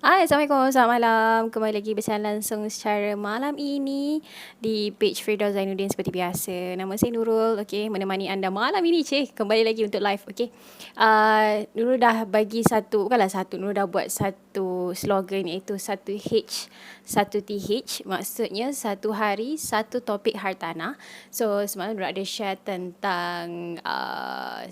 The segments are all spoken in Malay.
Hai, Assalamualaikum. Selamat malam. Kembali lagi bersiaran langsung secara malam ini di page Firdaus Zainuddin seperti biasa. Nama saya Nurul, okey, menemani anda malam ini, cik. Kembali lagi untuk live, okey. Nurul dah bagi satu, bukanlah satu, Nurul dah buat satu slogan iaitu 1H, 1TH. Maksudnya satu hari, satu topik hartanah. So, semalam Nurul ada share tentang 9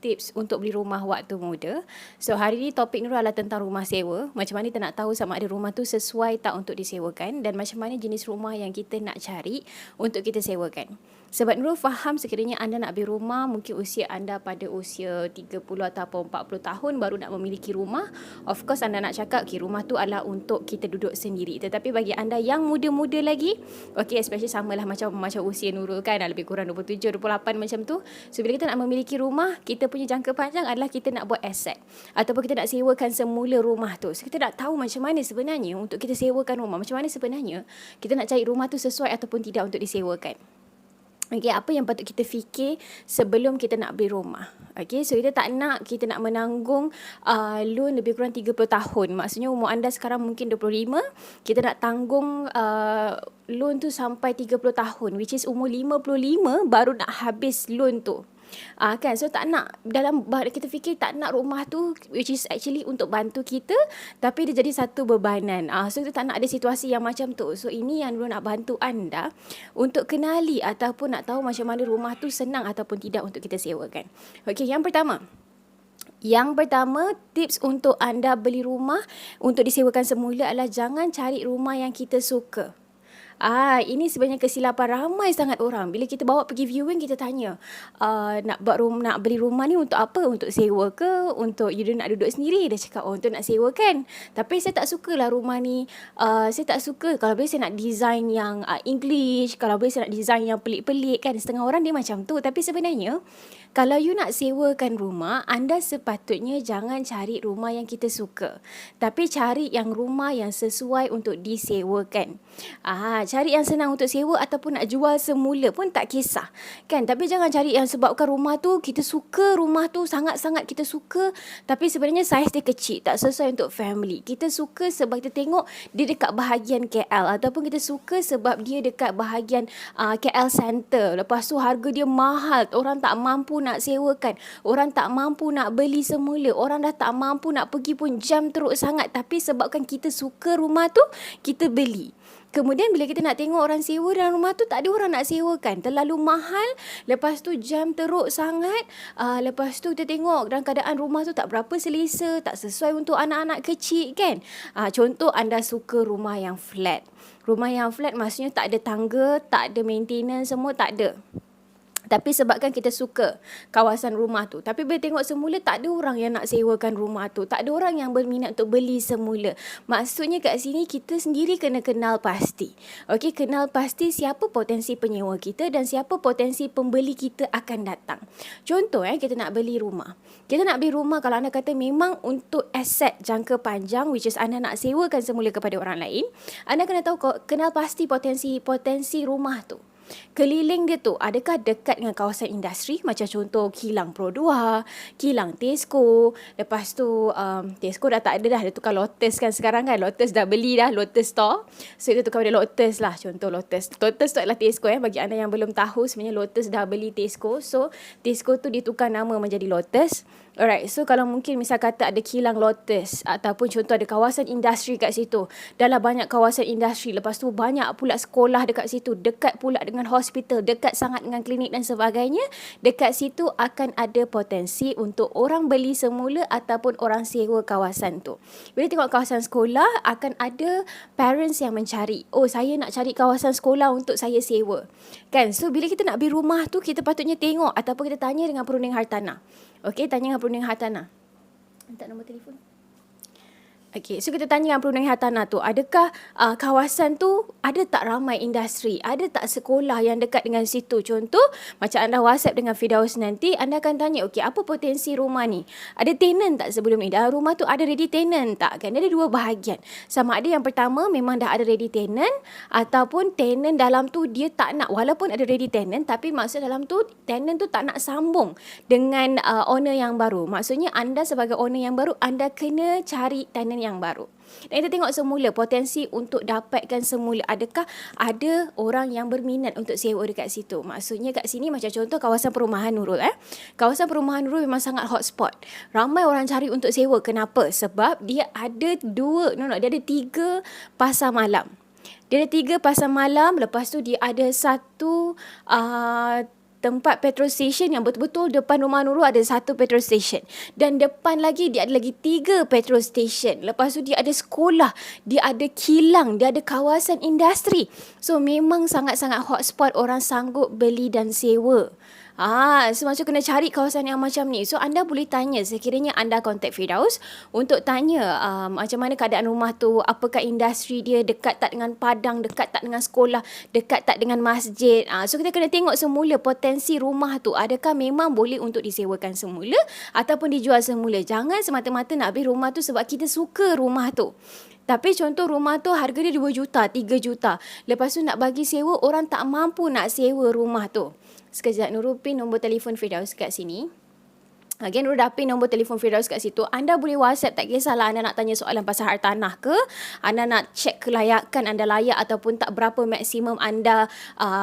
tips untuk beli rumah waktu muda. So, hari ni topik Nurul adalah tentang rumah sewa. Macam mana kita nak tahu sama ada rumah tu sesuai tak untuk disewakan dan macam mana jenis rumah yang kita nak cari untuk kita sewakan. Sebab Nurul faham sekiranya anda nak beli rumah, mungkin usia anda pada usia 30 ataupun 40 tahun baru nak memiliki rumah. Of course anda nak cakap, okay, rumah tu adalah untuk kita duduk sendiri. Tetapi bagi anda yang muda-muda lagi, okay, especially samalah macam usia Nurul kan, lebih kurang 27, 28 macam tu. So, bila kita nak memiliki rumah, kita punya jangka panjang adalah kita nak buat aset. Ataupun kita nak sewakan semula rumah tu. So, kita nak tahu macam mana sebenarnya untuk kita sewakan rumah. Macam mana sebenarnya kita nak cari rumah tu sesuai ataupun tidak untuk disewakan. Okay, apa yang patut kita fikir sebelum kita nak beli rumah. Okay, so kita nak menanggung loan lebih kurang 30 tahun. Maksudnya umur anda sekarang mungkin 25, kita nak tanggung loan tu sampai 30 tahun, which is umur 55 baru nak habis loan tu. Kan, so tak nak, dalam kita fikir tak nak rumah tu which is actually untuk bantu kita, tapi dia jadi satu bebanan. So kita tak nak ada situasi yang macam tu. So ini yang dulu nak bantu anda untuk kenali ataupun nak tahu macam mana rumah tu senang ataupun tidak untuk kita sewakan. Okey, yang pertama, tips untuk anda beli rumah untuk disewakan semula adalah jangan cari rumah yang kita suka. Ini sebenarnya kesilapan ramai sangat orang. Bila kita bawa pergi viewing, kita tanya, nak beli rumah ni untuk apa? Untuk sewa ke? Untuk you nak duduk sendiri? Dia cakap, untuk nak sewa kan? Tapi saya tak sukalah rumah ni. Saya tak suka. Kalau boleh saya nak design yang English. Kalau boleh saya nak design yang pelik-pelik kan? Setengah orang dia macam tu. Tapi sebenarnya, kalau you nak sewakan rumah, anda sepatutnya jangan cari rumah yang kita suka. Tapi cari yang rumah yang sesuai untuk disewakan. Cari yang senang untuk sewa ataupun nak jual semula pun tak kisah. Kan? Tapi jangan cari yang sebabkan rumah tu, kita suka rumah tu, sangat-sangat kita suka. Tapi sebenarnya saiz dia kecil, tak sesuai untuk family. Kita suka sebab kita tengok dia dekat bahagian KL. Ataupun kita suka sebab dia dekat bahagian KL Center. Lepas tu harga dia mahal. Orang tak mampu nak sewakan. Orang tak mampu nak beli semula. Orang dah tak mampu nak pergi pun jam teruk sangat. Tapi sebabkan kita suka rumah tu, kita beli. Kemudian bila kita nak tengok orang sewa dalam rumah tu, tak ada orang nak sewakan. Terlalu mahal. Lepas tu jam teruk sangat. Lepas tu kita tengok dalam keadaan rumah tu tak berapa selesa. Tak sesuai untuk anak-anak kecil kan. Contoh anda suka rumah yang flat. Rumah yang flat maksudnya tak ada tangga, tak ada maintenance, semua tak ada. Tapi sebabkan kita suka kawasan rumah tu. Tapi bila tengok semula, tak ada orang yang nak sewakan rumah tu. Tak ada orang yang berminat untuk beli semula. Maksudnya kat sini kita sendiri kena kenal pasti. Okey, kenal pasti siapa potensi penyewa kita dan siapa potensi pembeli kita akan datang. Contoh kita nak beli rumah. Kita nak beli rumah kalau anda kata memang untuk aset jangka panjang, which is anda nak sewakan semula kepada orang lain, anda kena tahu, kenal pasti potensi rumah tu. Keliling dia tu adakah dekat dengan kawasan industri, macam contoh kilang Pro 2, kilang Tesco. Lepas tu Tesco dah tak ada dah, dia tukar Lotus kan sekarang kan. Lotus dah beli dah, Lotus Store. So dia tukar pada Lotus lah, contoh Lotus tu adalah Tesco bagi anda yang belum tahu, sebenarnya Lotus dah beli Tesco. So Tesco tu ditukar nama menjadi Lotus. Alright, so kalau mungkin misal kata ada kilang Lotus ataupun contoh ada kawasan industri kat situ. Dalam banyak kawasan industri, lepas tu banyak pula sekolah dekat situ, dekat pula dengan hospital, dekat sangat dengan klinik dan sebagainya. Dekat situ akan ada potensi untuk orang beli semula ataupun orang sewa kawasan tu. Bila tengok kawasan sekolah, akan ada parents yang mencari, saya nak cari kawasan sekolah untuk saya sewa. Kan? So bila kita nak beli rumah tu, kita patutnya tengok ataupun kita tanya dengan perunding hartanah. Okey, tanya dengan perunding hartanah. Minta nombor telefon. Okey, so kita tanya dengan perunding hartanah tu, adakah kawasan tu ada tak ramai industri, ada tak sekolah yang dekat dengan situ. Contoh, macam anda WhatsApp dengan Firdaus nanti, anda akan tanya, okey, apa potensi rumah ni? Ada tenant tak sebelum ni? Dalam rumah tu ada ready tenant tak? Kan ada dua bahagian. Sama ada yang pertama memang dah ada ready tenant, ataupun tenant dalam tu dia tak nak, walaupun ada ready tenant, tapi maksud dalam tu tenant tu tak nak sambung dengan owner yang baru. Maksudnya anda sebagai owner yang baru, anda kena cari tenant tenant yang baru. Dan kita tengok semula potensi untuk dapatkan semula. Adakah ada orang yang berminat untuk sewa dekat situ? Maksudnya kat sini macam contoh kawasan perumahan Nurul. Kawasan perumahan Nurul memang sangat hotspot. Ramai orang cari untuk sewa. Kenapa? Sebab dia ada dia ada 3 pasar malam. Dia ada 3 pasar malam. Lepas tu dia ada satu tempat petrol station yang betul-betul depan rumah Nurul ada 1 petrol station. Dan depan lagi dia ada lagi 3 petrol station. Lepas tu dia ada sekolah, dia ada kilang, dia ada kawasan industri. So memang sangat-sangat hotspot, orang sanggup beli dan sewa. So macam kena cari kawasan yang macam ni. So anda boleh tanya, sekiranya anda kontak Firdaus untuk tanya macam mana keadaan rumah tu, apakah industri dia, dekat tak dengan padang, dekat tak dengan sekolah, dekat tak dengan masjid. So kita kena tengok semula potensi rumah tu, adakah memang boleh untuk disewakan semula ataupun dijual semula. Jangan semata-mata nak beli rumah tu sebab kita suka rumah tu. Tapi contoh rumah tu harga dia 2 juta, 3 juta. Lepas tu nak bagi sewa, orang tak mampu nak sewa rumah tu. Sekejap, Nurul pin nombor telefon Firdaus kat sini. Again, Nurul dah pin nombor telefon Firdaus kat situ. Anda boleh WhatsApp, tak kisahlah anda nak tanya soalan pasal harta tanah ke, anda nak cek kelayakan anda layak ataupun tak, berapa maksimum anda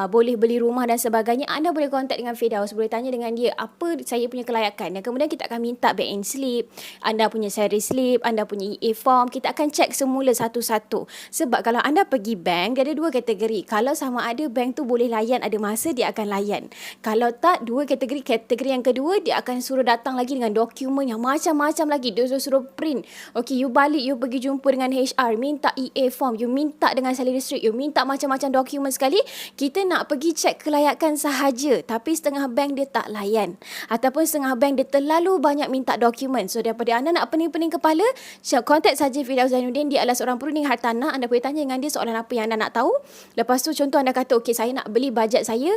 boleh beli rumah dan sebagainya. Anda boleh kontak dengan Firdaus, boleh tanya dengan dia apa saya punya kelayakan. Dan kemudian kita akan minta bank in slip, anda punya salary slip, anda punya EA form. Kita akan cek semula satu-satu. Sebab kalau anda pergi bank, dia ada 2 kategori. Kalau sama ada bank tu boleh layan, ada masa dia akan layan. Kalau tak, 2 kategori. Kategori yang kedua, dia akan suruh datang lagi dengan dokumen yang macam-macam lagi. Dia suruh print. Okay, you balik, you pergi jumpa dengan HR, minta EA form, you minta dengan salary slip, you minta macam-macam dokumen sekali. Kita nak pergi cek kelayakan sahaja, tapi setengah bank dia tak layan. Ataupun setengah bank dia terlalu banyak minta dokumen. So, daripada anda nak pening-pening kepala, kontak saja Firdaus Zainuddin. Dia adalah seorang perunding hartanah. Anda boleh tanya dengan dia soalan apa yang anda nak tahu. Lepas tu, contoh anda kata, okay, saya nak beli, bajet saya,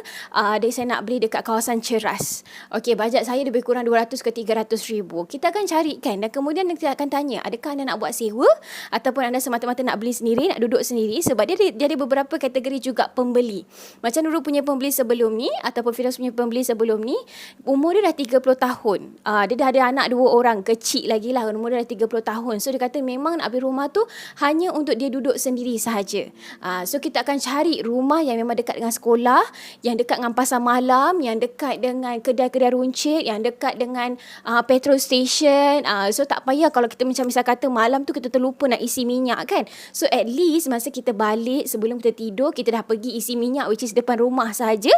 saya nak beli dekat kawasan Ceras. Okay, bajet saya lebih kurang 200 ke 300 ribu. Kita akan carikan dan kemudian kita akan tanya, adakah anda nak buat sewa ataupun anda semata-mata nak beli sendiri, nak duduk sendiri. Sebab dia ada beberapa kategori juga pembeli. Macam Nurul punya pembeli sebelum ni ataupun Firdaus punya pembeli sebelum ni, umur dia dah 30 tahun. Dia dah ada anak 2 orang, kecil lagi lah, umur dia dah 30 tahun. So dia kata memang nak beli rumah tu hanya untuk dia duduk sendiri sahaja. So kita akan cari rumah yang memang dekat dengan sekolah, yang dekat dengan pasar malam, yang dekat dengan kedai-kedai runcit, yang dekat dengan petrol station. So tak payah kalau kita macam misal kata malam tu kita terlupa nak isi minyak kan. So at least masa kita balik sebelum kita tidur, kita dah pergi isi minyak, which is depan rumah sahaja.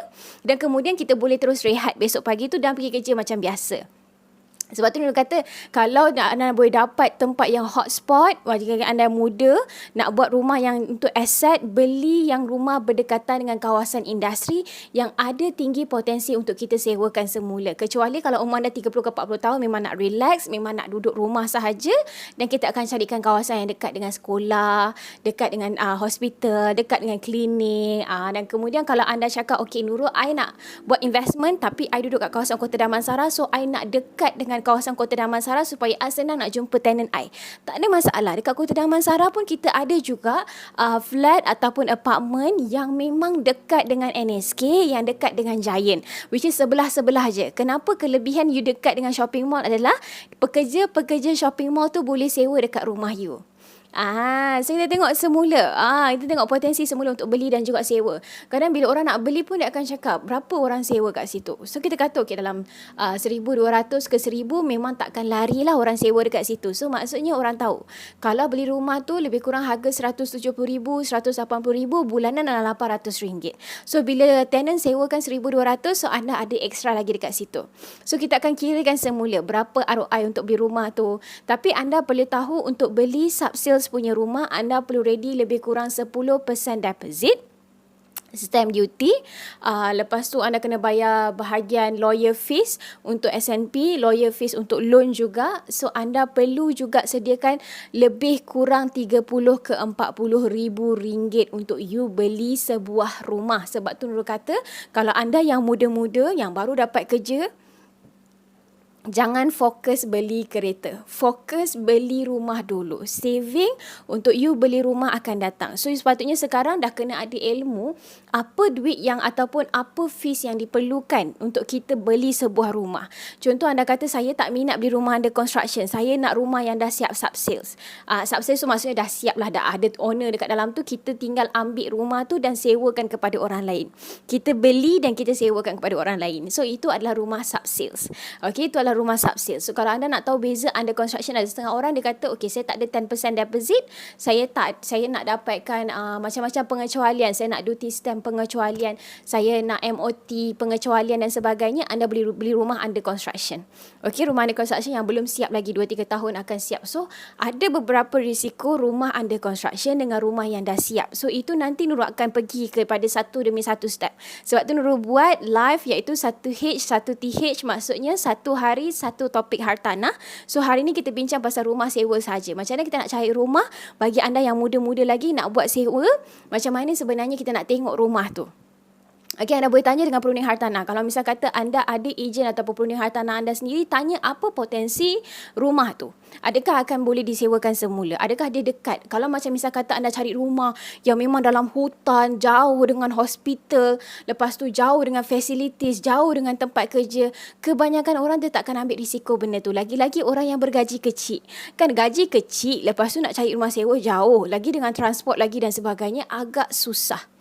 Dan kemudian kita boleh terus rehat besok pagi tu dan pergi kerja macam biasa. Sebab tu dia kata, kalau anda boleh dapat tempat yang hotspot, jika anda muda, nak buat rumah yang untuk aset, beli yang rumah berdekatan dengan kawasan industri yang ada tinggi potensi untuk kita sewakan semula. Kecuali kalau umur anda 30 ke 40 tahun, memang nak relax, memang nak duduk rumah sahaja, dan kita akan carikan kawasan yang dekat dengan sekolah, dekat dengan hospital, dekat dengan klinik. Dan kemudian kalau anda cakap, okay Nurul, I nak buat investment tapi I duduk kat kawasan Kota Damansara, so I nak dekat dengan kawasan Kota Damansara supaya I senang nak jumpa tenant I. Tak ada masalah. Dekat Kota Damansara pun kita ada juga flat ataupun apartment yang memang dekat dengan NSK, yang dekat dengan Giant, which is sebelah-sebelah je. Kenapa kelebihan you dekat dengan shopping mall adalah pekerja-pekerja shopping mall tu boleh sewa dekat rumah you. So kita tengok semula. Kita tengok potensi semula untuk beli dan juga sewa. Kadang bila orang nak beli pun dia akan cakap, berapa orang sewa kat situ? So kita kata, okay, dalam 1,200 ke 1,000 memang takkan lari lah orang sewa dekat situ. So maksudnya orang tahu, kalau beli rumah tu lebih kurang harga RM170,000, RM180,000, bulanan adalah RM800. So bila tenant sewakan RM1,200, so anda ada ekstra lagi dekat situ. So kita akan kirakan semula berapa ROI untuk beli rumah tu. Tapi anda perlu tahu, untuk beli sub-sale punya rumah, anda perlu ready lebih kurang 10% deposit, stamp duty. Lepas tu anda kena bayar bahagian lawyer fees untuk SNP, lawyer fees untuk loan juga. So anda perlu juga sediakan lebih kurang 30 ke 40 ribu ringgit untuk you beli sebuah rumah. Sebab tu Nurul kata, kalau anda yang muda-muda yang baru dapat kerja, Jangan fokus beli kereta. Fokus beli rumah dulu. Saving untuk you beli rumah akan datang. So, sepatutnya sekarang dah kena ada ilmu apa duit yang ataupun apa fees yang diperlukan untuk kita beli sebuah rumah. Contoh anda kata saya tak minat beli rumah under construction. Saya nak rumah yang dah siap sub-sales. Sub-sales tu maksudnya dah siap lah. Dah ada owner dekat dalam tu. Kita tinggal ambil rumah tu dan sewakan kepada orang lain. Kita beli dan kita sewakan kepada orang lain. So, itu adalah rumah sub-sales. Okay, itu adalah rumah sub-sale. So, kalau anda nak tahu beza under construction, ada setengah orang dia kata, okay, saya tak ada 10% deposit, saya nak dapatkan macam-macam pengecualian, saya nak duty stamp pengecualian, saya nak MOT pengecualian dan sebagainya. Anda beli rumah under construction. Okay, rumah under construction yang belum siap lagi 2-3 tahun akan siap. So, ada beberapa risiko rumah under construction dengan rumah yang dah siap. So, itu nanti Nurul akan pergi kepada satu demi satu step. Sebab tu Nurul buat live iaitu 1H, 1TH, maksudnya satu hari satu topik hartanah. So hari ni kita bincang pasal rumah sewa saja. Macam mana kita nak cari rumah bagi anda yang muda-muda lagi nak buat sewa, macam mana sebenarnya kita nak tengok rumah tu. Okay, anda boleh tanya dengan perunding hartanah. Kalau misal kata anda ada ejen ataupun perunding hartanah anda sendiri, tanya apa potensi rumah tu. Adakah akan boleh disewakan semula? Adakah dia dekat? Kalau macam misal kata anda cari rumah yang memang dalam hutan, jauh dengan hospital, lepas tu jauh dengan facilities, jauh dengan tempat kerja, kebanyakan orang dia tak akan ambil risiko benda tu. Lagi-lagi orang yang bergaji kecil. Kan gaji kecil, lepas tu nak cari rumah sewa jauh. Lagi dengan transport lagi dan sebagainya, agak susah.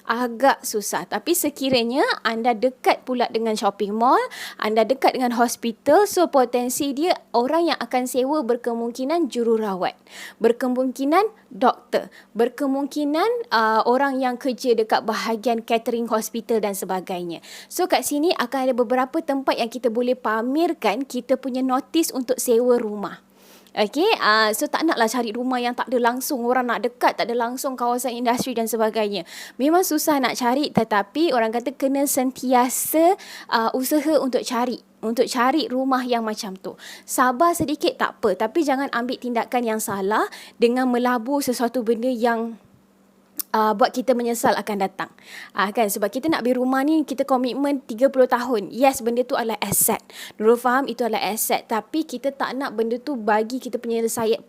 Tapi sekiranya anda dekat pula dengan shopping mall, anda dekat dengan hospital, so potensi dia orang yang akan sewa berkemungkinan jururawat, berkemungkinan doktor, berkemungkinan orang yang kerja dekat bahagian catering hospital dan sebagainya. So kat sini akan ada beberapa tempat yang kita boleh pamerkan kita punya notis untuk sewa rumah. Okay, so tak naklah cari rumah yang tak ada langsung orang nak dekat, tak ada langsung kawasan industri dan sebagainya. Memang susah nak cari, tetapi orang kata kena sentiasa usaha untuk cari rumah yang macam tu. Sabar sedikit tak apa, tapi jangan ambil tindakan yang salah dengan melabur sesuatu benda yang buat kita menyesal akan datang. Kan, sebab kita nak beli rumah ni, kita komitmen 30 tahun. Yes, benda tu adalah aset. Nurul faham itu adalah aset, tapi kita tak nak benda tu bagi kita penyesalan.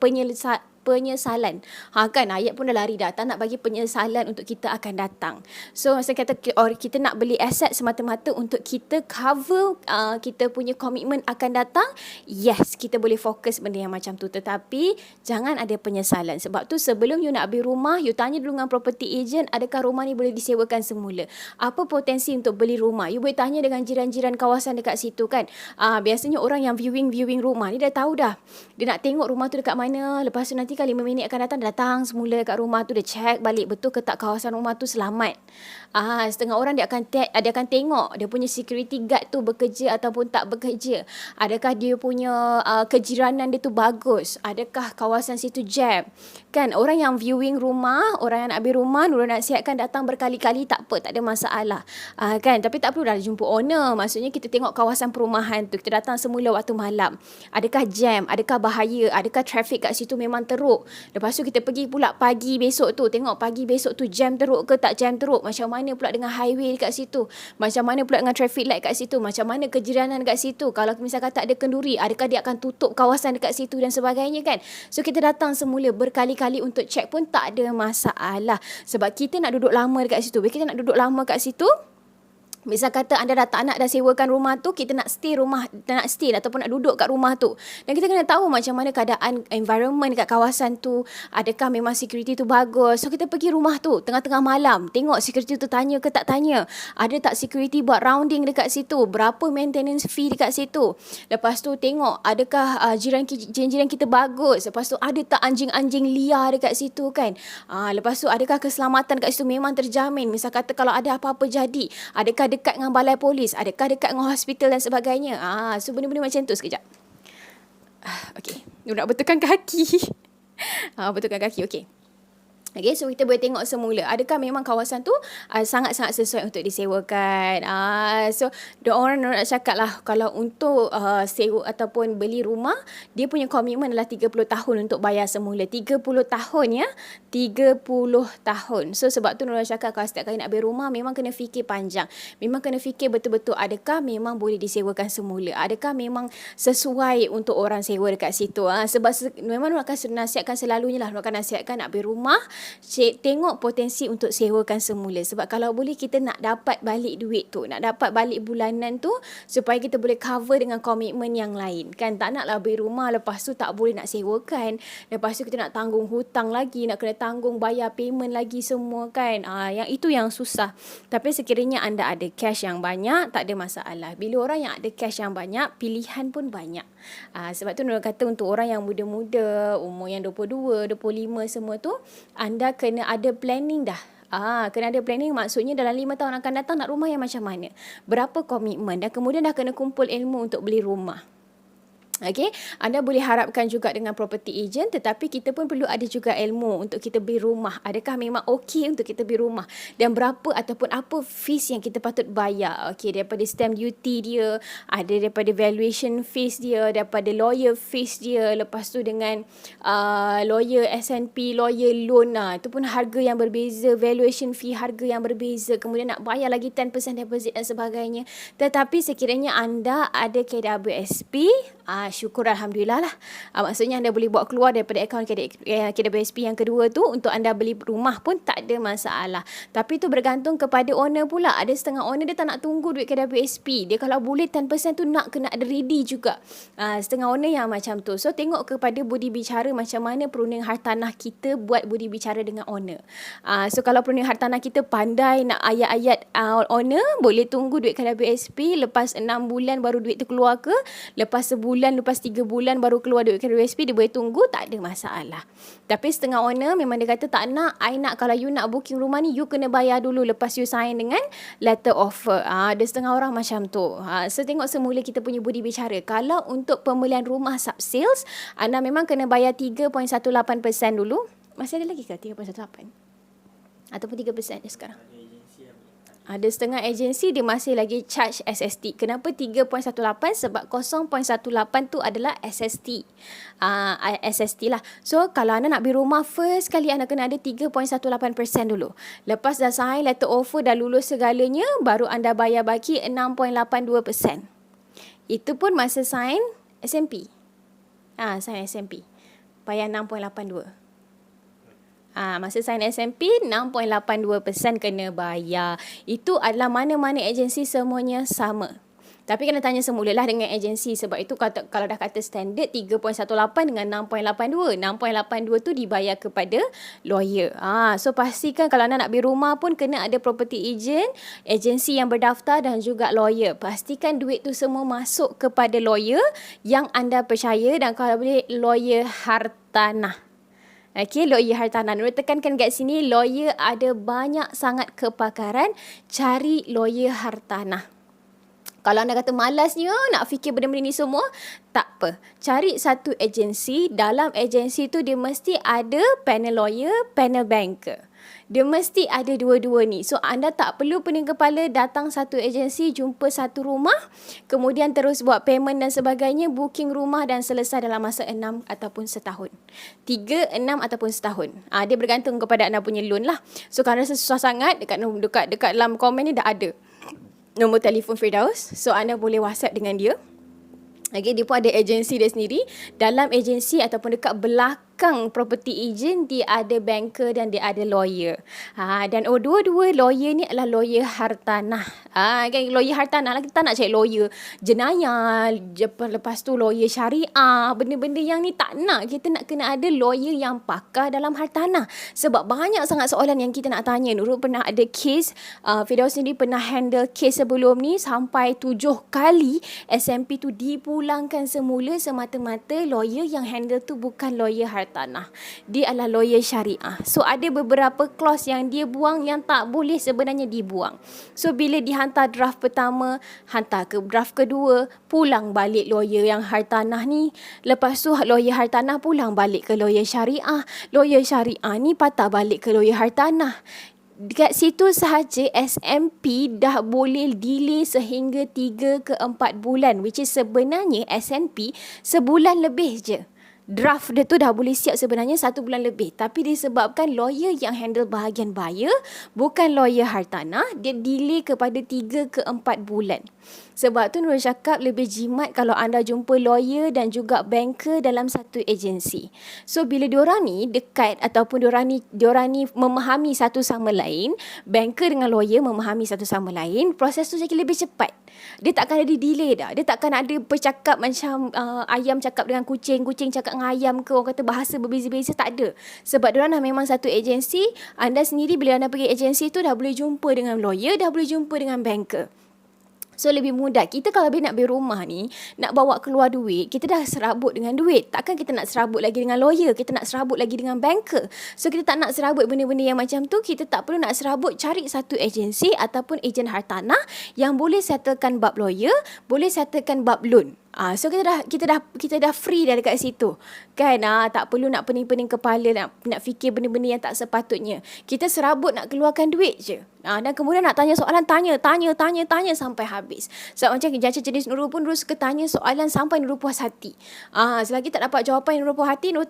Kan ayat pun dah lari dah. Tak nak bagi penyesalan untuk kita akan datang. So masa kata kita nak beli aset semata-mata untuk kita cover kita punya komitmen akan datang. Yes, kita boleh fokus benda yang macam tu. Tetapi jangan ada penyesalan. Sebab tu sebelum you nak beli rumah, you tanya dulu dengan property agent, adakah rumah ni boleh disewakan semula? Apa potensi untuk beli rumah? You boleh tanya dengan jiran-jiran kawasan dekat situ kan. Biasanya orang yang viewing rumah ni dah tahu dah. Dia nak tengok rumah tu dekat mana. Lepas tu nanti 5 minit akan datang semula kat rumah tu, dia check balik betul ke tak kawasan rumah tu selamat. Setengah orang dia akan tengok dia punya security guard tu bekerja ataupun tak bekerja. Adakah dia punya kejiranan dia tu bagus? Adakah kawasan situ jam? Kan orang yang viewing rumah, orang yang nak ambil rumah, Nurul nasihatkan datang berkali-kali tak apa, tak ada masalah. Kan, tapi tak perlu dah jumpa owner. Maksudnya kita tengok kawasan perumahan tu, kita datang semula waktu malam. Adakah jam? Adakah bahaya? Adakah traffic kat situ memang teruk? Lepas tu kita pergi pula pagi besok tu, tengok pagi besok tu jam teruk ke tak jam teruk, macam mana pula dengan highway kat situ, macam mana pula dengan traffic light kat situ, macam mana kejiranan kat situ. Kalau misal kata ada kenduri, adakah dia akan tutup kawasan dekat situ dan sebagainya kan. So kita datang semula berkali-kali untuk check pun tak ada masalah. Sebab kita nak duduk lama dekat situ. Bila kita nak duduk lama kat situ, misal kata anda tak nak dah sewakan rumah tu, kita nak stay ataupun nak duduk kat rumah tu. Dan kita kena tahu macam mana keadaan environment kat kawasan tu. Adakah memang security tu bagus. So kita pergi rumah tu tengah-tengah malam. Tengok security tu tanya ke tak tanya. Ada tak security buat rounding dekat situ. Berapa maintenance fee dekat situ. Lepas tu tengok adakah jiran-jiran kita bagus. Lepas tu ada tak anjing-anjing liar dekat situ kan. Lepas tu adakah keselamatan kat situ memang terjamin. Misal kata kalau ada apa-apa jadi, adakah dekat dengan balai polis, adakah dekat dengan hospital dan sebagainya. So benda-benda macam tu sekejap. Okay, nak betulkan kaki. Betulkan kaki, okay. Okay, so kita boleh tengok semula adakah memang kawasan tu sangat-sangat sesuai untuk disewakan. So orang nak cakap lah, kalau untuk sewa ataupun beli rumah, dia punya komitmen adalah 30 tahun untuk bayar semula. 30 tahun ya, 30 tahun. So sebab tu orang cakap kalau setiap kali nak beli rumah memang kena fikir panjang. Memang kena fikir betul-betul adakah memang boleh disewakan semula. Adakah memang sesuai untuk orang sewa dekat situ. Sebab memang orang akan nasihatkan selalunya lah, orang akan nasihatkan nak beli rumah, tengok potensi untuk sewakan semula. Sebab kalau boleh kita nak dapat balik duit tu, nak dapat balik bulanan tu, supaya kita boleh cover dengan komitmen yang lain. Kan tak naklah beli rumah lepas tu tak boleh nak sewakan. Lepas tu kita nak tanggung hutang lagi, nak kena tanggung bayar payment lagi semua kan. Yang itu yang susah. Tapi sekiranya anda ada cash yang banyak, tak ada masalah. Bila orang yang ada cash yang banyak, pilihan pun banyak. Sebab tu orang kata untuk orang yang muda-muda, umur yang 22, 25 semua tu, anda kena ada planning dah. Kena ada planning, maksudnya dalam 5 tahun akan datang nak rumah yang macam mana, berapa komitmen, dan kemudian dah kena kumpul ilmu untuk beli rumah. Okay, anda boleh harapkan juga dengan property agent, tetapi kita pun perlu ada juga ilmu untuk kita beli rumah. Adakah memang okey untuk kita beli rumah, dan berapa ataupun apa fees yang kita patut bayar. Okay, daripada stamp duty dia, ada daripada valuation fees dia, daripada lawyer fees dia, lepas tu dengan lawyer S&P, lawyer loan, itu pun harga yang berbeza, valuation fee harga yang berbeza, kemudian nak bayar lagi 10% deposit dan sebagainya. Tetapi sekiranya anda ada KWSP, syukur Alhamdulillah lah. Maksudnya anda boleh bawa keluar daripada akaun KWSP yang kedua tu untuk anda beli rumah pun tak ada masalah. Tapi tu bergantung kepada owner pula. Ada setengah owner dia tak nak tunggu duit KWSP. Dia kalau boleh 10% tu nak kena ada ready juga. Setengah owner yang macam tu. So tengok kepada budi bicara macam mana perunding hartanah kita buat budi bicara dengan owner. So kalau perunding hartanah kita pandai nak ayat-ayat owner, boleh tunggu duit KWSP, lepas 6 bulan baru duit tu keluar ke, lepas sebulan, lepas 3 bulan baru keluar duit KWSP, dia boleh tunggu, tak ada masalah. Tapi setengah owner memang dia kata tak nak, I nak kalau you nak booking rumah ni, you kena bayar dulu lepas you sign dengan letter offer. Ada setengah orang macam tu. So tengok semula kita punya budi bicara. Kalau untuk pembelian rumah sub sales, anda memang kena bayar 3.18% dulu. Masih ada lagi ke 3.18? Ataupun 3% je sekarang? Ada setengah agensi dia masih lagi charge SST. Kenapa 3.18? Sebab 0.18 tu adalah SST. SST lah. So kalau anda nak beli rumah, first kali anda kena ada 3.18% dulu. Lepas dah sign letter offer, dah lulus segalanya, baru anda bayar baki 6.82%. Itu pun masa sign SMP. Sign SMP. Bayar 6.82%. Masa sign SMP, 6.82% kena bayar. Itu adalah mana-mana agensi semuanya sama. Tapi kena tanya semula lah dengan agensi. Sebab itu kalau dah kata standard 3.18 dengan 6.82. 6.82 tu dibayar kepada lawyer. So pastikan kalau anda nak beli rumah pun kena ada property agent, agensi yang berdaftar dan juga lawyer. Pastikan duit tu semua masuk kepada lawyer yang anda percaya, dan kalau boleh lawyer hartanah. Okay, lawyer hartanah. Nurul tekankan kat sini, lawyer ada banyak sangat kepakaran. Cari lawyer hartanah. Kalau anda kata malasnya nak fikir benda-benda ni semua, tak apa. Cari satu agensi. Dalam agensi tu dia mesti ada panel lawyer, panel banker. Dia mesti ada dua-dua ni. So anda tak perlu pening kepala datang satu agensi, jumpa satu rumah, kemudian terus buat payment dan sebagainya, booking rumah dan selesai dalam masa 6 ataupun setahun. 3, 6 ataupun setahun. Dia bergantung kepada anda punya loan lah. So kalau rasa susah sangat, dekat dalam komen ni dah ada nombor telefon Firdaus. So anda boleh WhatsApp dengan dia. Okay, dia pun ada agensi dia sendiri. Dalam agensi ataupun dekat belakang property agent, dia ada banker dan dia ada lawyer. Dan dua-dua lawyer ni adalah lawyer hartanah. Kan, lawyer hartanah lah, kita nak cari lawyer jenayah, lepas tu lawyer syariah, benda-benda yang ni tak nak. Kita nak kena ada lawyer yang pakar dalam hartanah. Sebab banyak sangat soalan yang kita nak tanya. Nurul pernah ada case, Firdaus sendiri pernah handle case sebelum ni, sampai 7 kali SMP tu dipulangkan semula semata-mata lawyer yang handle tu bukan lawyer hartanah. hartanah. Dia adalah lawyer syariah. So ada beberapa clause yang dia buang yang tak boleh sebenarnya dibuang. So bila dihantar draft pertama, hantar ke draft kedua, pulang balik lawyer yang hartanah ni. Lepas tu lawyer hartanah pulang balik ke lawyer syariah. Lawyer syariah ni patah balik ke lawyer hartanah. Dekat situ sahaja SMP dah boleh delay sehingga 3 ke 4 bulan, which is sebenarnya SNP sebulan lebih je. Draft dia tu dah boleh siap sebenarnya 1 bulan lebih. Tapi disebabkan lawyer yang handle bahagian buyer bukan lawyer hartanah, dia delay kepada 3 ke 4 bulan. Sebab tu Nurul cakap lebih jimat kalau anda jumpa lawyer dan juga banker dalam satu agensi. So bila diorang ni dekat ataupun diorang ni memahami satu sama lain, banker dengan lawyer memahami satu sama lain, proses tu jadi lebih cepat. Dia takkan ada delay dah. Dia takkan ada bercakap macam ayam cakap dengan kucing, kucing cakap dengan ayam ke, orang kata bahasa berbeza-beza, tak ada. Sebab diorang dah memang satu agensi. Anda sendiri bila anda pergi agensi tu dah boleh jumpa dengan lawyer, dah boleh jumpa dengan banker. So lebih mudah. Kita kalau nak beli rumah ni, nak bawa keluar duit, kita dah serabut dengan duit. Takkan kita nak serabut lagi dengan lawyer, kita nak serabut lagi dengan banker. So kita tak nak serabut benda-benda yang macam tu, kita tak perlu nak serabut, cari satu agensi ataupun ejen hartanah yang boleh settlekan bab lawyer, boleh settlekan bab loan. So kita dah free dah dekat situ. Kan? Tak perlu nak pening-pening kepala nak fikir benda-benda yang tak sepatutnya. Kita serabut nak keluarkan duit je. Dan kemudian nak tanya soalan, tanya sampai habis. Sebab macam jajah jenis Nurul pun Nurul suka tanya soalan sampai Nurul puas hati. Selagi tak dapat jawapan yang Nurul puas hati, Nurul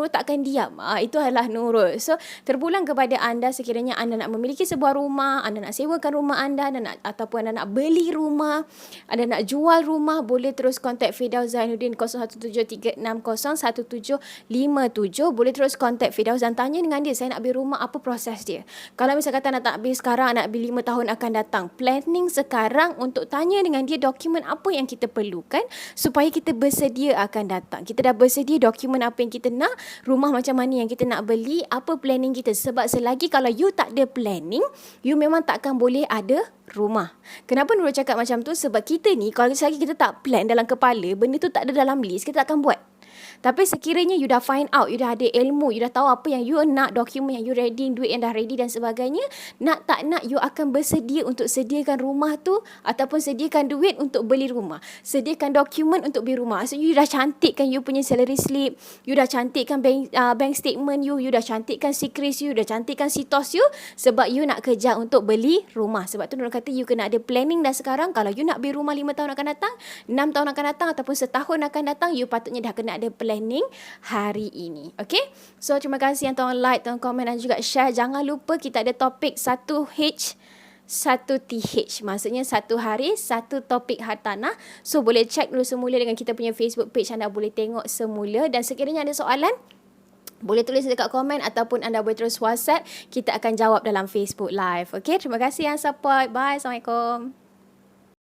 takkan diam. Itu adalah Nurul. So terpulang kepada anda, sekiranya anda nak memiliki sebuah rumah, anda nak sewakan rumah anda, ataupun anda nak beli rumah, anda nak jual rumah, boleh terus kontak Firdaus Zainuddin 0173601757. Boleh terus kontak Firdaus dan tanya dengan dia, saya nak beli rumah, apa proses dia. Kalau misal kata nak beli sekarang, nak beli 5 tahun akan datang, planning sekarang untuk tanya dengan dia dokumen apa yang kita perlukan supaya kita bersedia akan datang. Kita dah bersedia dokumen apa yang kita nak, rumah macam mana yang kita nak beli, apa planning kita. Sebab selagi kalau you tak ada planning, you memang takkan boleh ada rumah. Kenapa Nurul cakap macam tu? Sebab kita ni, kalau selagi kita tak plan dalam kepala, benda tu tak ada dalam list, kita takkan buat. Tapi sekiranya you dah find out, you dah ada ilmu, you dah tahu apa yang you nak, dokumen yang you ready, duit yang dah ready dan sebagainya, nak tak nak you akan bersedia untuk sediakan rumah tu ataupun sediakan duit untuk beli rumah. Sediakan dokumen untuk beli rumah. So you dah cantikkan you punya salary slip, you dah cantikkan bank statement you dah cantikkan secret you, dah cantikkan sitos you, sebab you nak kerja untuk beli rumah. Sebab tu Nurul kata you kena ada planning dah sekarang. Kalau you nak beli rumah 5 tahun akan datang, 6 tahun akan datang ataupun setahun akan datang, you patutnya dah kena ada planning hari ini. Okay? So, terima kasih yang tuan like, tuan komen dan juga share. Jangan lupa kita ada topik 1H, 1TH. Maksudnya satu hari, satu topik hartanah. So, boleh check dulu semula dengan kita punya Facebook page. Anda boleh tengok semula. Dan sekiranya ada soalan, boleh tulis dekat komen ataupun anda boleh terus WhatsApp. Kita akan jawab dalam Facebook Live. Okay? Terima kasih yang support. Bye. Assalamualaikum.